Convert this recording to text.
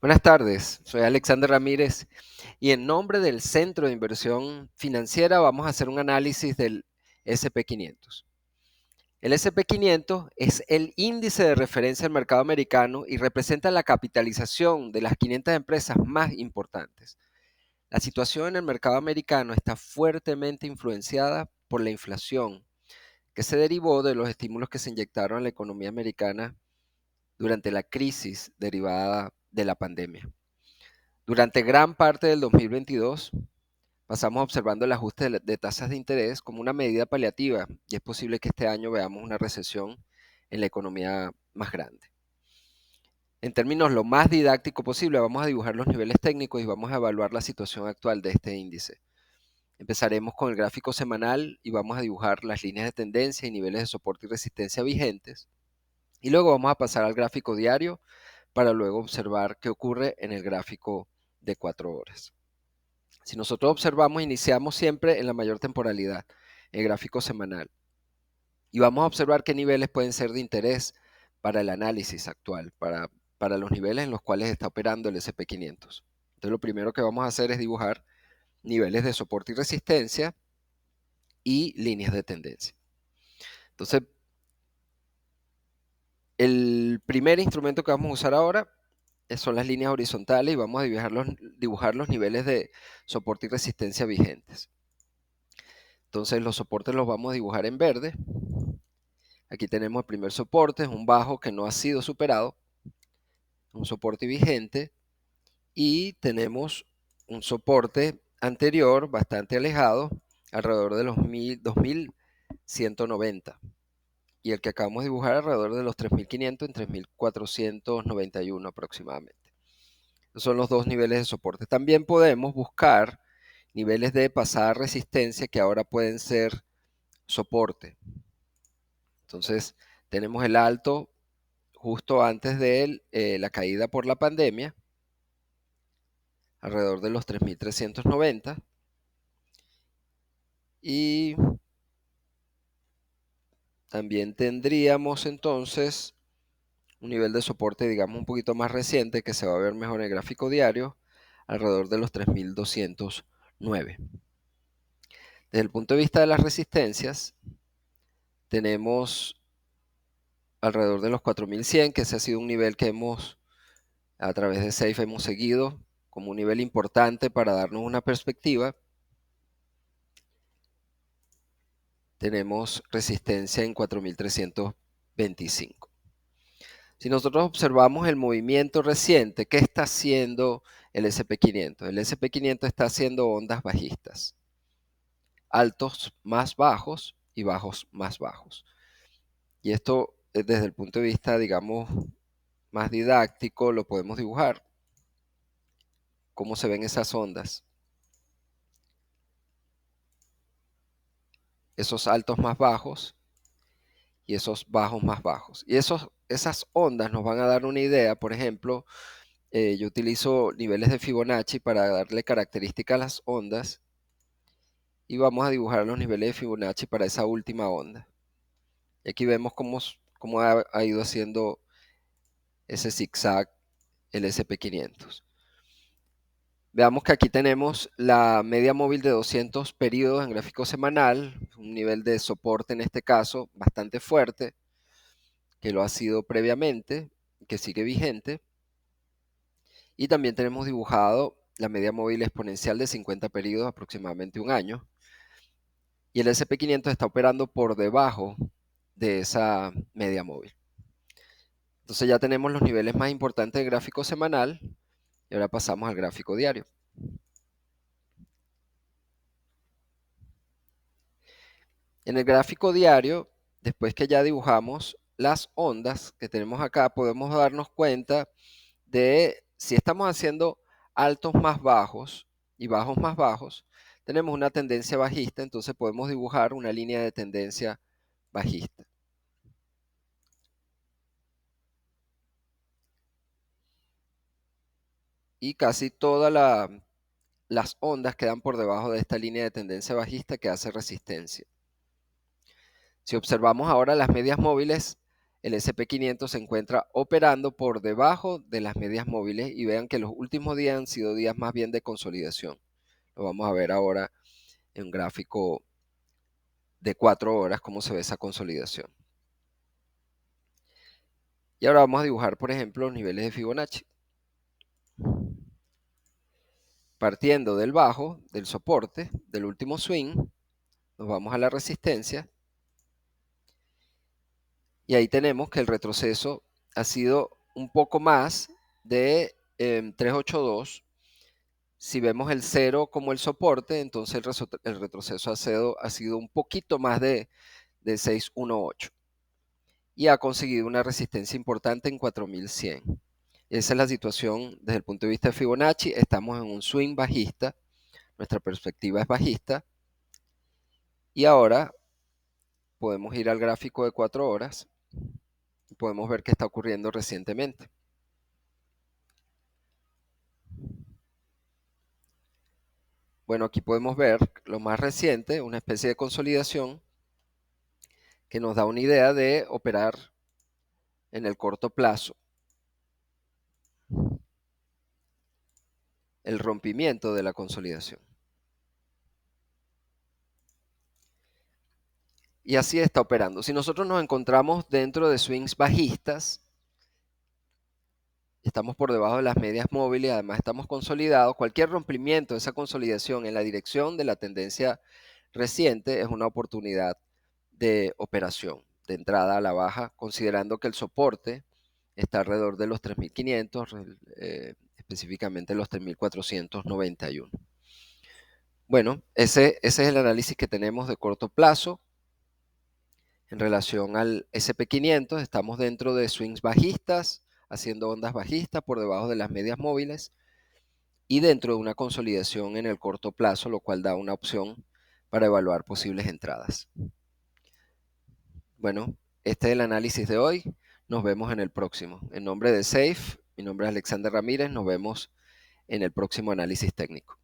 Buenas tardes, soy Alexander Ramírez y en nombre del Centro de Inversión Financiera vamos a hacer un análisis del SP500. El SP500 es el índice de referencia del mercado americano y representa la capitalización de las 500 empresas más importantes. La situación en el mercado americano está fuertemente influenciada por la inflación que se derivó de los estímulos que se inyectaron a la economía americana durante la crisis derivada de la pandemia. Durante gran parte del 2022 pasamos observando el ajuste de tasas de interés como una medida paliativa y es posible que este año veamos una recesión en la economía más grande. En términos lo más didáctico posible, vamos a dibujar los niveles técnicos y vamos a evaluar la situación actual de este índice. Empezaremos con el gráfico semanal y vamos a dibujar las líneas de tendencia y niveles de soporte y resistencia vigentes. Y luego vamos a pasar al gráfico diario para luego observar qué ocurre en el gráfico de 4 horas. Si nosotros observamos, iniciamos siempre en la mayor temporalidad, el gráfico semanal, y vamos a observar qué niveles pueden ser de interés para el análisis actual, para los niveles en los cuales está operando el SP500. Entonces, lo primero que vamos a hacer es dibujar niveles de soporte y resistencia y líneas de tendencia. Entonces, el primer instrumento que vamos a usar ahora son las líneas horizontales y vamos a dibujar los niveles de soporte y resistencia vigentes. Entonces los soportes los vamos a dibujar en verde. Aquí tenemos el primer soporte, es un bajo que no ha sido superado, un soporte vigente, y tenemos un soporte anterior bastante alejado, alrededor de los 2190, y el que acabamos de dibujar alrededor de los 3500 en 3491 aproximadamente. Esos son los dos niveles de soporte. También podemos buscar niveles de pasada resistencia que ahora pueden ser soporte. Entonces, tenemos el alto justo antes de la caída por la pandemia, alrededor de los 3390. Y también tendríamos entonces un nivel de soporte, digamos, un poquito más reciente que se va a ver mejor en el gráfico diario, alrededor de los 3209. Desde el punto de vista de las resistencias, tenemos alrededor de los 4100, que ese ha sido un nivel que a través de SAFE hemos seguido como un nivel importante para darnos una perspectiva. Tenemos resistencia en 4325. Si nosotros observamos el movimiento reciente, ¿qué está haciendo el SP500? El SP500 está haciendo ondas bajistas, altos más bajos y bajos más bajos. Y esto desde el punto de vista, digamos, más didáctico, lo podemos dibujar. ¿Cómo se ven esas ondas? Esos altos más bajos y esos bajos más bajos. Y esas ondas nos van a dar una idea. Por ejemplo, yo utilizo niveles de Fibonacci para darle características a las ondas y vamos a dibujar los niveles de Fibonacci para esa última onda. Y aquí vemos cómo ha ido haciendo ese zigzag el SP500. Veamos que aquí tenemos la media móvil de 200 periodos en gráfico semanal, un nivel de soporte en este caso bastante fuerte, que lo ha sido previamente, que sigue vigente. Y también tenemos dibujado la media móvil exponencial de 50 periodos, aproximadamente un año. Y el SP500 está operando por debajo de esa media móvil. Entonces ya tenemos los niveles más importantes del gráfico semanal y ahora pasamos al gráfico diario. En el gráfico diario, después que ya dibujamos las ondas que tenemos acá, podemos darnos cuenta de si estamos haciendo altos más bajos y bajos más bajos, tenemos una tendencia bajista, entonces podemos dibujar una línea de tendencia bajista. Y casi todas las ondas quedan por debajo de esta línea de tendencia bajista que hace resistencia. Si observamos ahora las medias móviles, el SP500 se encuentra operando por debajo de las medias móviles y vean que los últimos días han sido días más bien de consolidación. Lo vamos a ver ahora en un gráfico de 4 horas cómo se ve esa consolidación. Y ahora vamos a dibujar, por ejemplo, los niveles de Fibonacci. Partiendo del bajo, del soporte, del último swing, nos vamos a la resistencia. Y ahí tenemos que el retroceso ha sido un poco más de 382. Si vemos el 0 como el soporte, entonces el retroceso ha sido un poquito más de 618. Y ha conseguido una resistencia importante en 4100. Esa es la situación desde el punto de vista de Fibonacci. Estamos en un swing bajista. Nuestra perspectiva es bajista. Y ahora podemos ir al gráfico de 4 horas y podemos ver qué está ocurriendo recientemente. Bueno, aquí podemos ver lo más reciente, una especie de consolidación que nos da una idea de operar en el corto plazo. El rompimiento de la consolidación. Y así está operando. Si nosotros nos encontramos dentro de swings bajistas, estamos por debajo de las medias móviles, además estamos consolidados, cualquier rompimiento de esa consolidación en la dirección de la tendencia reciente es una oportunidad de operación, de entrada a la baja, considerando que el soporte está alrededor de los 3.500, específicamente los 3.491. Bueno, ese es el análisis que tenemos de corto plazo. En relación al SP500, estamos dentro de swings bajistas, haciendo ondas bajistas por debajo de las medias móviles y dentro de una consolidación en el corto plazo, lo cual da una opción para evaluar posibles entradas. Bueno, este es el análisis de hoy. Nos vemos en el próximo. En nombre de SAFE, mi nombre es Alexander Ramírez. Nos vemos en el próximo análisis técnico.